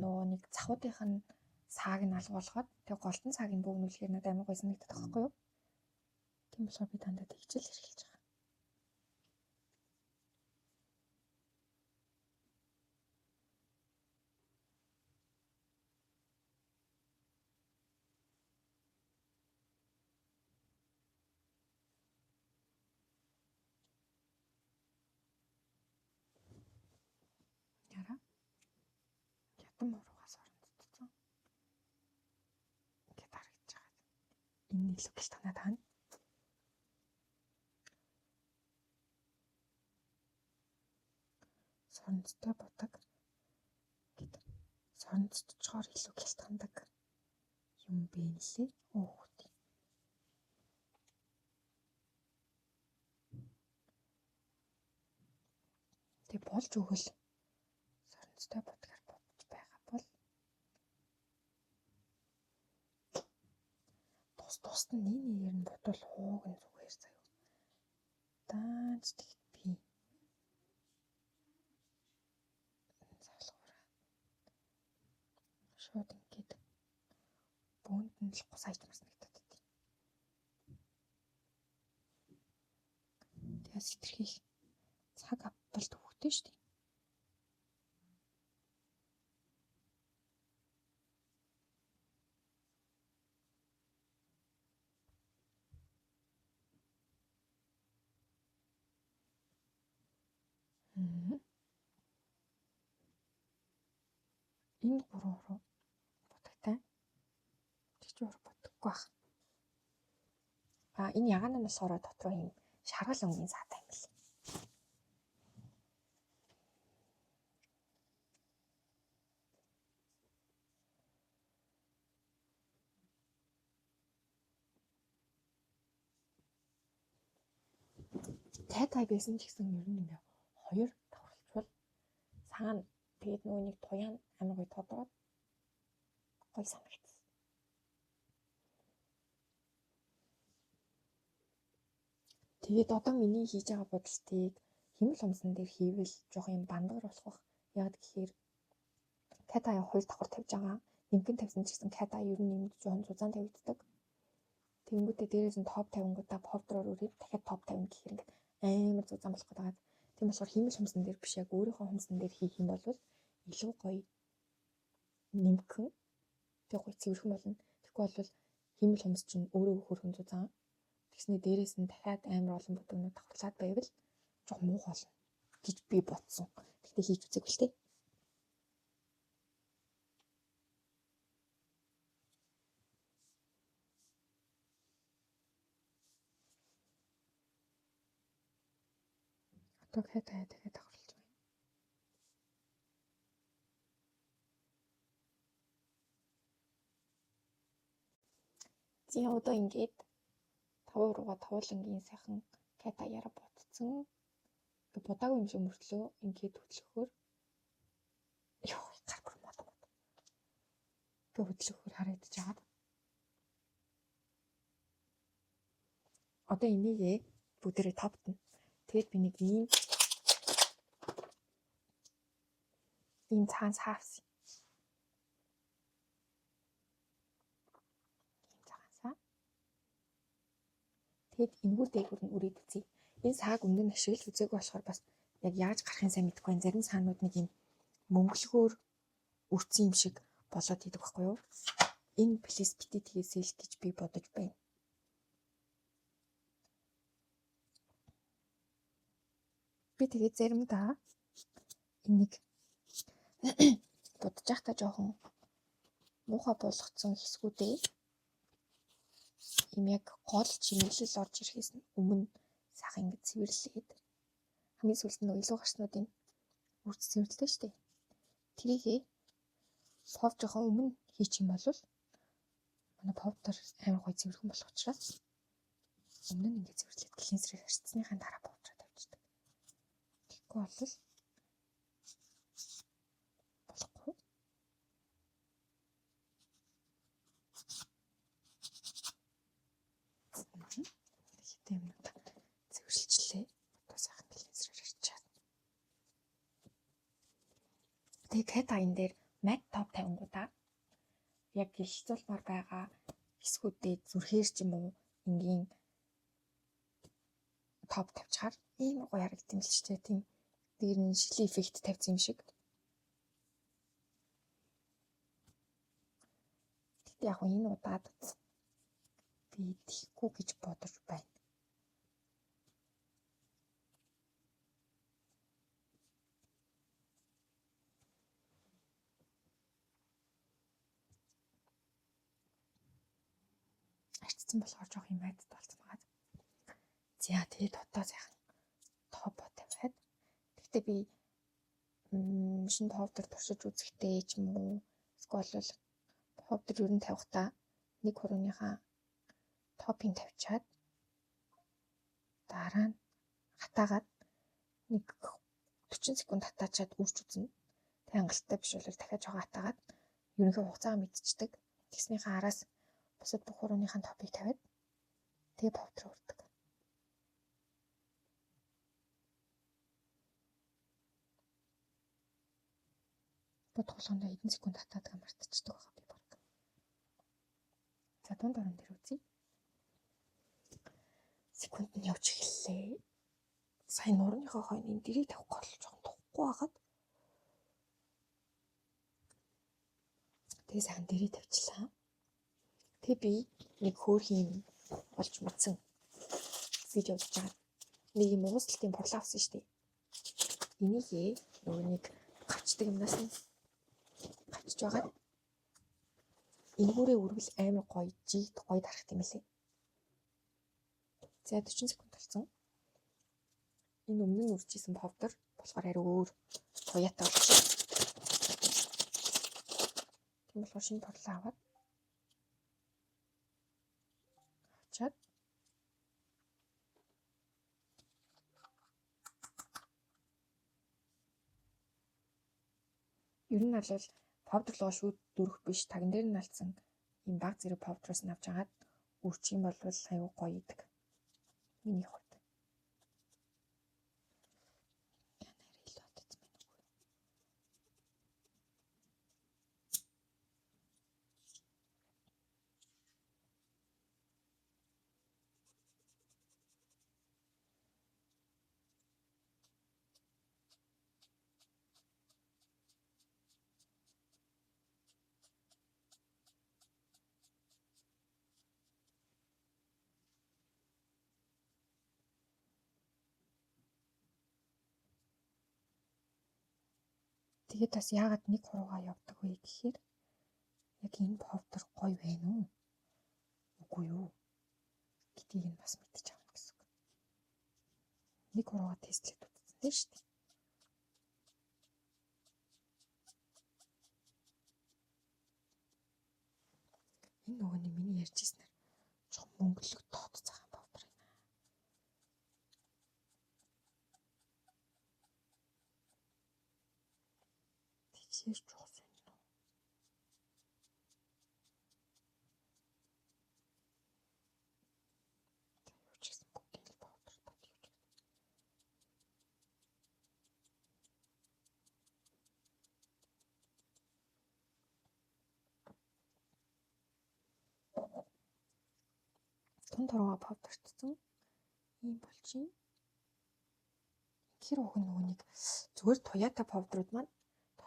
нөгөө нэг цахуудынх нь сааг нь алгуулгаад тэг голтон сааг нь бөөгнүүлэхээр надад амар гоё санагдаад байгаа байхгүй юу? Тийм болохоор би дандаа тэгжэл хэрхэлж байгаа. Яра. Ятан муруугаас орнцсон. Ингээд харагдаж байгаа. Энэ илүү гэл танаа таана. Соронцтой будаг гэд соронцтойгоор илүү гэл тандаг юм бэ нэлээ. Өөхт. болж өгөл соронцтой бодгаар бодож байгаа бол тус нь нэгээр нь бодвол хууг нь зүгээр заяа. Даанч тэгт би залгуураа шууд ингээд бөөнд нь л гус хайж марсан гэдэг. Тэгээс хитрхийх цаг авбал төвхтэй шүү дээ. Энэ 3 уруу бодогтай. Тэгч уруу бодоггүй байх. Энэ ягаан нь болохоор дотроо юм шаргал өнгийн саатай юм л. Тай байсан ч гэсэн ер нь ингээ 2 давхарчвал цаана тэгээд нөгөө нэг туяан амар гоё тодороод гой санагдсан. Тэгээд одоо миний хийж байгаа бодолтыг хэмэл хумсан дээр хийвэл жоох юм бандгар болох бах. Яг гэхээр катаа 2 давхар тавьж байгаа. Нэмгэн тавьсан ч гэсэн катаа ер нь нэмж жоон зузаан тавигддаг. Тэнгүүтээ дээрээс нь топ 50-гуудаа повдроор үрээд дахиад топ 50 гэхээр ингээд амар зузаан болох гэдэг. Тийм болохоор хэмэл хумсан дээр биш яг өөрийнхөө хумсан дээр хийх юм бол илүү гоё нэмгэн тэг гоё цэвэрхэн болно. Тэгэхгүй бол хэмэл хумс чинь өөрөө хөрхөн зузаан. Тэгснэ дээрээс нь дахиад амар олон бүдүүнүүд давхарлаад байвал жоо муу болно гэж би бодсон. Тэгтээ хийж үзээгүй л тээ. Одоо дахиад давхарлаж байна. Тийм одоо ингээд 5 руугаа тавуулангийн сайхан ката яра ботцсон. Ингээ бодаагүй юм шиг мөртлөө ингээд хөдлөхөөр ёо гар бүр мод. Ингээ хөдлөхөөр харагдаж байгаа. Одоо энийгээ бүгдээрээ товтно. Тэгээд би нэг ийм цаан саавсан. Тэгэд энгүүр дээгүүр нь үрээд үзье. Энэ сааг өмнө нь ашиглаж үзээгүй болохоор бас яг яаж гарахын сайн мэдэхгүй байна. Зарим саанууд нэг юм мөнгөлгөөр өрцөн юм шиг болоод идэг байхгүй юу? Энэ плиз бити тгээсэй л гэж би бодож байна. Би тэгээд заримдаа энийг бодож байхдаа жоохон муухай болгоцсон хэсгүүдээ юм яг гол чимэглэл орж ирэхээс өмнө сайхан ингэ цэвэрлээд хамгийн сүүлд нь илүү гарснуудын үрц цэвэрлэдэг шүү дээ. Тэрийгээ пов жоохон өмнө хийчих юм бол манай повдор амар гоё цэвэрхэн болох учраас өмнө нь ингэ цэвэрлээд клинсерээр арчсныхаа дараа повдроо тавьчихдаг. Тэгэхгүй бол болохгүй. Хитэ юмнууд цэвэрлжлээ. Одоо сайхан клинсерээр арчаад. Тэгээ ката энэ дээр мат топ 50-гуудаа яг гэлцүүлмаар байгаа хэсгүүдэд зүрхээр ч юм уу энгийн топ тавьчихаар ийм гоё харагдсан юм л ч тийм дээр нь шилийн эффект тавьсан юм шиг. Тэгтээ яг энэ удаад би тийхгүй гэж бодож байна. Арчсан болохоор жоох юм айдад болсон байгаа. За тэгээд одоо сайхан топ тавиад. Тэгтээ би шин повдор туршиж үзэхдээ ч юм уу эсвэл повдор юу н тавихтаа нэг хурууныхаа топинг тавьчаад дараа нь хатаагаад нэг 40 секунд татаачаад үрж үзнэ. Тэг хангалттай биш бол дахиад жоо хатаагаад ерөнхий хугацаагаа мэдчихдэг. Тэгснийхээ араас бусад бүх хурууныхаа топыг тавиад тэгээ повдор өрдөг. Бодголондоо хэдэн секунд татаадаг мартчихдаг байгаа би баг. За дунд орон дээр үзье. Секунд нь явж эхэллээ. Сайн нуурныхаа хойны дэрийг тавих гол жоохон тухгүй байгаад. Тэгээ сайхан дэрийг тавьчлаа. Тэгээ би нэг хөөрхийн болж мэдсэн видео хийж байгаа. Нэг юм уусталтын борлоо авсан шүү дээ. Энийг нөгөө нэг гавчдаг юмнаас нь гавчж байгаа. Энгүүрээ үргэл амар гоё жигт гоё дарах юм лээ. За 40 секунд болсон. Энэ өмнө нь үржижсэн повдор болохоор арай өөр туяатай болчихсон. Тийм болохоор шинэ борлоо аваад авчаад ер нь бол повдорлогоо шүүд дөрөх биш таган дээр нь алдсан юм баг зэрэг повдроос нь авч агаад үрчих юм бол аюу гоё идэг. Миний хувьд. Тэгээд бас яагаад нэг хуруугаа явдаг вэ гэхээр яг энэ повдор гоё байна уу? Үгүй юу? Гэдгийг нь бас мэдчих авна гэсэн үг. Нэг хуруугаа тестлээд үзсэн шүү дээ. Энэ нөгөө нь миний ярьжсэнээр жоохон мөнгөлөг тооцоогоо повдор юм. Тэгшэр жоос юм. Тэгвчсэн бүгд л повдор татж. Тун турууга повдорчсон. Ийм болчих. Тэр уг нөгөө нэг зүгээр туяатай повдрууд маань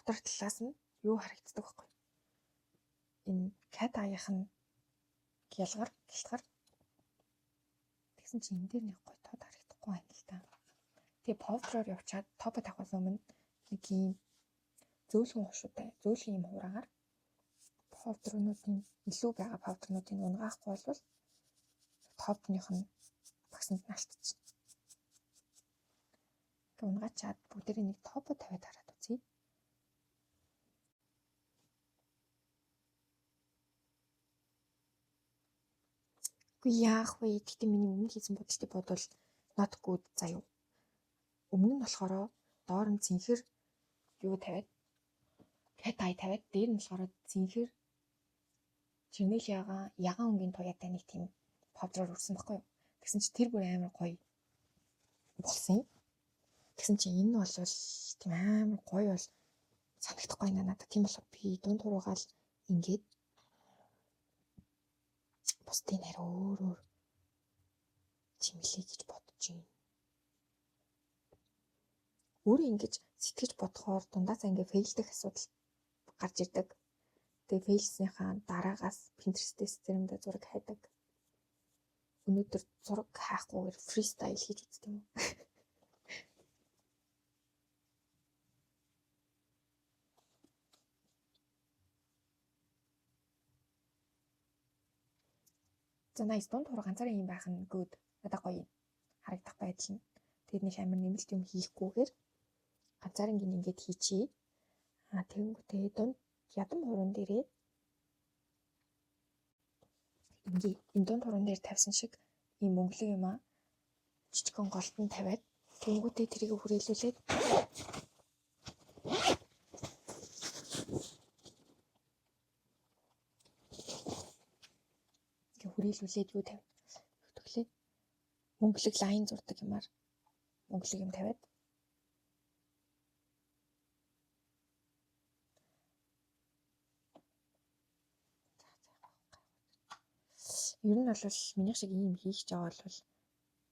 дотор талаас нь юу харагддаг вэ? Энэ катаих нь гялгар гэлтгар. Тэгсэн чинь энэ дээр нэг гоё тод харагдахгүй байна л та. Тэгээ повдроор явчаад топо тавхаас өмнө нэг юм зөөлхөн хушуутай зөөлхөн юм хураагаар повдруудын илүү байгаа повдруудыг унгаахгүй болвол топных нь багсанд нь алтчихна. Тэг унгачаад бүгдээрээ нэг топо тавиад хараад үзье. Яах вэ? Гэхдээ миний өмнө хийсэн бодолтыг бодвол not good заяа. Өмнө нь болохоор доор нь цэнхэр юу тавиад катай тавиад дээр нь болохоор цэнхэр чернил ягаан өнгийн туяатай нэг тийм повдроор үрсэн баггүй юу. Тэгсэн чи тэр бүр амар гоё болсон юм. Тэгсэн чи энэ бол тийм амар гоё бол санагдахгүй надад. Тийм болохоор би дунд хуруугаал ингээд бусдын хараа өөр чимлээ гэж бодож байна. Өөрөө ингэж сэтгэж бодохоор дундаасаа ингээ фейлдэх асуудал гарч ирдэг. Тэгээ фейлснийхаа дараагаас Pinterest-ээс заримдаа зураг хайдаг. Өнөөдөр зураг хайхгүйгээр фристайл хийж үздэг юм. За nice дунд хуруу ганцаараа юм байх нь good. Надад гоё харагдах байдал нь. Тэгээд нэг амар нэмэлт юм хийхгүйгээр ганцаараа ингээд хийчихье. Тэгэнгүүтээ дунд ядам хуруун дээрээ ингээд энэ дунд хуруун дээр тавьсан шиг ийм мөнгөлөг юм жижигхэн голтон тавиад Тэнгүүдээ тэрийг хүрээлүүлээд хүрээлүүлээд юу тавь. Хөтгөлээ мөнгөлөг лайн зурдаг юмар мөнгөлөг юм тавиад ер нь бол миний шиг ийм хийх гэж байгаа бол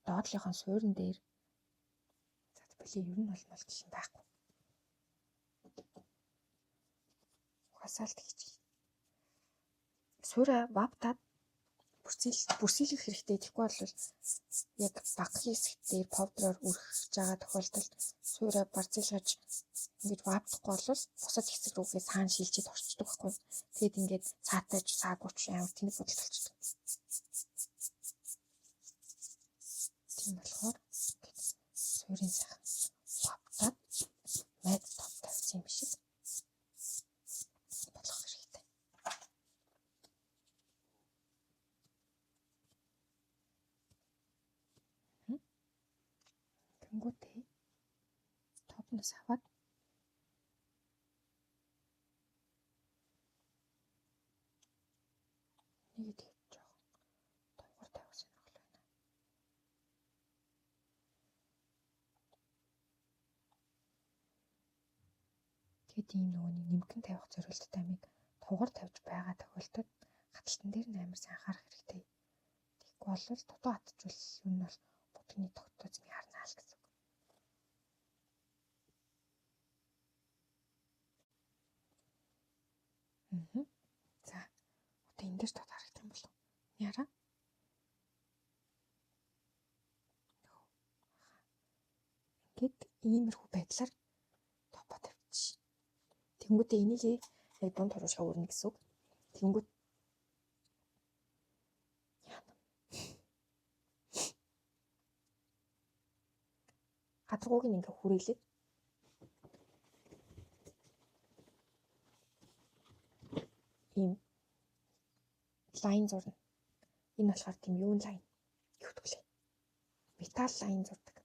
доотлынхон суурин дээр за билээ ер нь бол гэх юм байхгүй. Угаасаа л тэгж. Суурь ваптаад бүрсэлэх хэрэгтэй. Тэгэхгүй бол яг баг хэсэг дээр повдроор үргэж байгаа тохиолдолд суурь барцэлгаж ингэж ваптахгүй бол бусад хэсэг рүүгээ саан шилжиж орчдөг байхгүй. Тэгэд ингээд цаатайж саагууч амар тэнэг бодол болчихдог. Тийм болохоор суурийн сайхан ваптаад майд топ тавьсан юм шиг болох хэрэгтэй. Тэнгүүтээ топноос аваад нэг их жоохон товгор тавих сонирхол байна. Тэгэд ийм нөгөө нэмгэн тавих зорилттой амиг товгор тавьж байгаа тохиолдолд хаталтан дээр нь амар сайн анхаарах хэрэгтэй. Тэгэхгүй бол дутуу хатжвал юу нь бол будгийн тогтоцмыг харнаа л гэсэн. За одоо энэ дээр дот харагдах юм болов. Яра. Ингээд иймэрхүү байдлаар топо тавьчих. Тэнгүүтээ энийг яг дунд хуруушаа өрнө гэсэн үг. Тэнгүүт гадаргууг нь ингээ хүрээлээд ийм лайн зурна. Энэ болохоор тийм юун лайн гэвтгэлээ. Металл лайн зурдаг.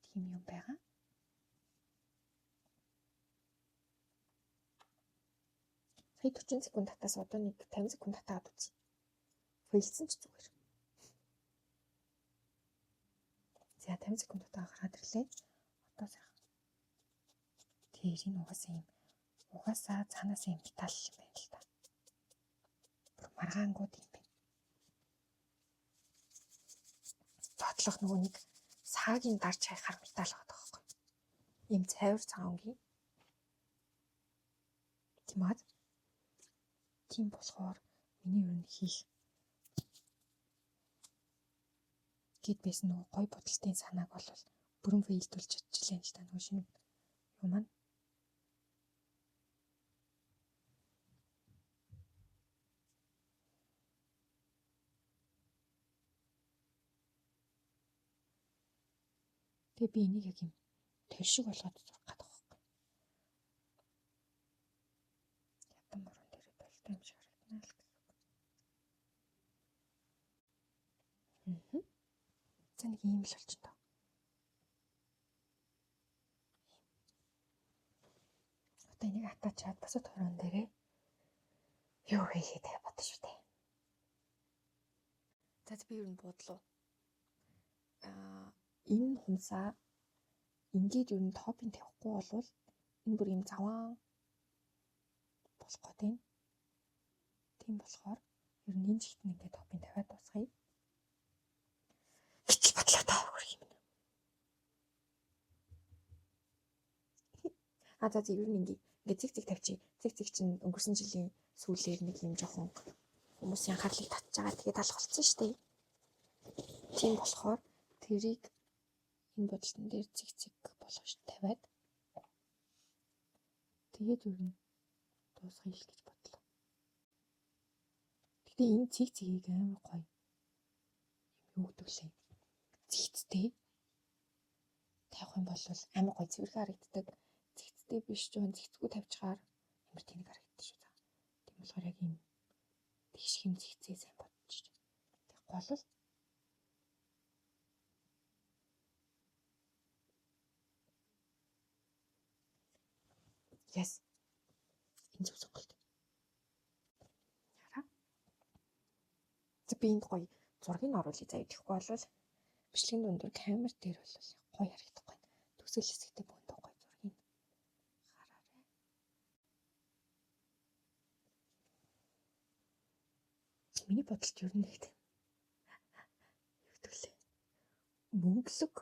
Тийм юм байгаа. Сая 40 секунд татаас одоо нэг 50 секунд татаад үзье. Фейлсэн ч зүгээр. За 50 секунд татаа гараад ирлээ. Одоо сайхан. Тэр энэ угаасаа цаанаас юм металл юм байна л та. Бүр маргаангууд юм байна. Доотлох нөгөө нэг саагийн дарж хайхаар металл байгаа байхгүй. Ийм цайвар цагаангийн. Тийм болохоор миний юу н хийх гэд байсан нөгөө гой бодолтын санааг бол бүрэн фейлдүүлж чадчихлаа л та нөгөө шинэ юм маань. Тэгээ би энийг яг юм төл шиг болгоод зурах гэдэг байхгүй. Ятан мөрөн дээр болтой юм шиг харагдана л гэсэн. За нэг ийм л болчих тоо. Одоо энийг атаачаад босод хорон дээрээ юу хийхээ бодож шүү дээ. За би юу н буудлуу. Энэ хумсаа ингээд юу н топын тавихгүй болвол энэ бүр юм заваан болох гэдэг юм. Тийм болохоор ер нь энэ жигт нь ингээд топын тавиад дуусгая. Хичл батлаа таа хөрх юм. За ер нь ингээд цэг тавьчих. Цэг чинь өнгөрсөн жилийн сүүлээр нэг юм жоохон хүмүүсийн анхаарлыг татж байгаа. Тэгээд алга болсон шүү дээ. Тийм болохоор тэрийг энэ бодлон дээр цэг болгож тавиад тэгээд ер нь дуусгая л гэж бодлоо. Гэтэ энэ цэгийг амар гоё юм юу гэдэг лээ. Цэгцтэй тавих юм бол амар гоё цэвэрхэн харагддаг. Цэгцтэй биш жоон цэгцгүй тавьчихаар амар тэнэг харагддаг шүү дээ. Тийм болохоор яг юм тэгш хэм цэгцээ сайн бодчих. Тэгэхгүй бол Yes. Энэ зөв сонголт. Яра. За би энд гоё зургийг оруулъя заяа гэхгүй болвол бичлэгийн дундуур камер дээр бол гоё харагдахгүй. Төсөл хэсэгтээ бүгд гоё зургийг хараарай. Миний бодолд ер нь нэг юм. Юу гэдгэлээ. Мөнгөлөг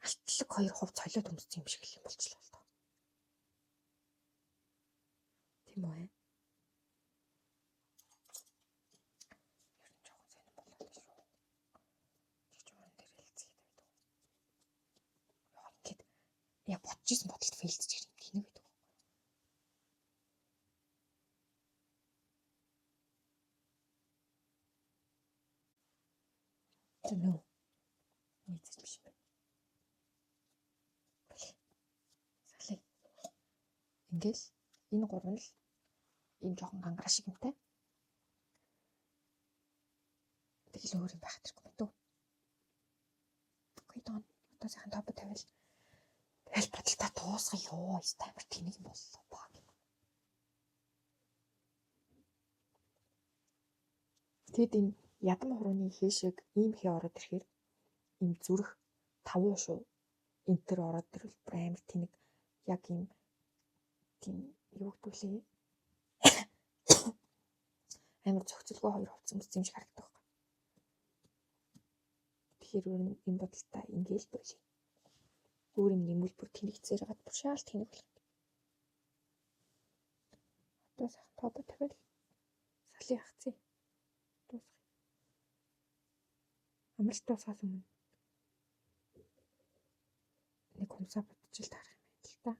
алтлаг хоёр хувц солиод өмссөн юм шиг л юм болчихлоо л доо. Тийм үү? Ер нь жоохон сонирн болоод шүү. Жижигэн дээр хэлцгээд байдаг. Яа ингэж яг бодож исэн бодолд фейлдэж ирэх юм тэнэг байдаг. Тэнэг. Нийцэж биш юм. Салий. Ингээл энэ гурав нь л ийм жоохон гангараа шиг юмтай. Тэгэл өөр юм байх хэрэггүй байна дөө. Окей доо. Одоо сайхан топ тавил. Тэгэл бодолтой дуусгая ёо. Стамер тэнэг юм боллоо баг. Тэгэд энэ ядам хурууны хийшиг ийм хий ороод ирэхээр ийм зүрх 5% энтер ороод ирвэл бүр амар тэнэг яг ийм тийм юу гэдгүүлээ амар зохицолгүй хоёр хувцас өмссөн юм шиг харагдах байна. Тэгэхээр энэ бодолтой ингээл болий. Өөр юм нэмвэл бүр тэнэгцээр гад бүр шаал тэнэг болох. Одоо сайхан топ тавил. Салий хацъя. Дуусгая. Амралт дуусгаас өмнө нэг хумсаа бодчихл таарах юм байна л та.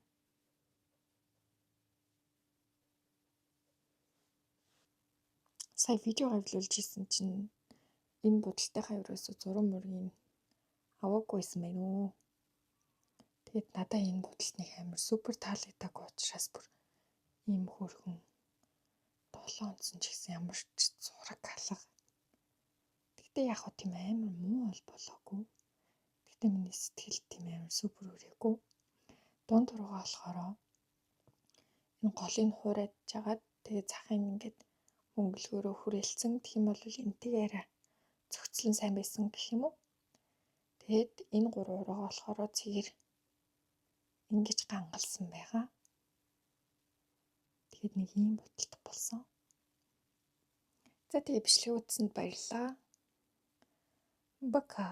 Сая видео авлуулж исэн чинь энэ будалтайхаа ерөөсө зураг мөргийн аваагүйсэн байна уу. Тэгээд надаа энэ будалт нэг амар супер таалагдаагүй учраас бүр ийм хөөрхөн 7 онцсон ч гэсэн ямар ч зураг алга. Тэгтээ яг хөө тийм амар муу бол болоогүй. Тэгтээ миний сэтгэл тийм амар супер өрөөгүй. Дунд руугаа болохоор энэ голыг хуурайж жагаад тэгээ захын ингээд мөнгөлгөөрөө хүрээлцэн гэх юм бол энтэйгээр цогцлон сайн байсан гэх юм уу. Тэгээд энэ 3 ураагаа болохоор цэгэр ингэж гангалсан байгаа. Тэгэхэд нэг ийм бодолт болсон. За тэгээ бичлэг үзсэнд баярлалаа. Бака.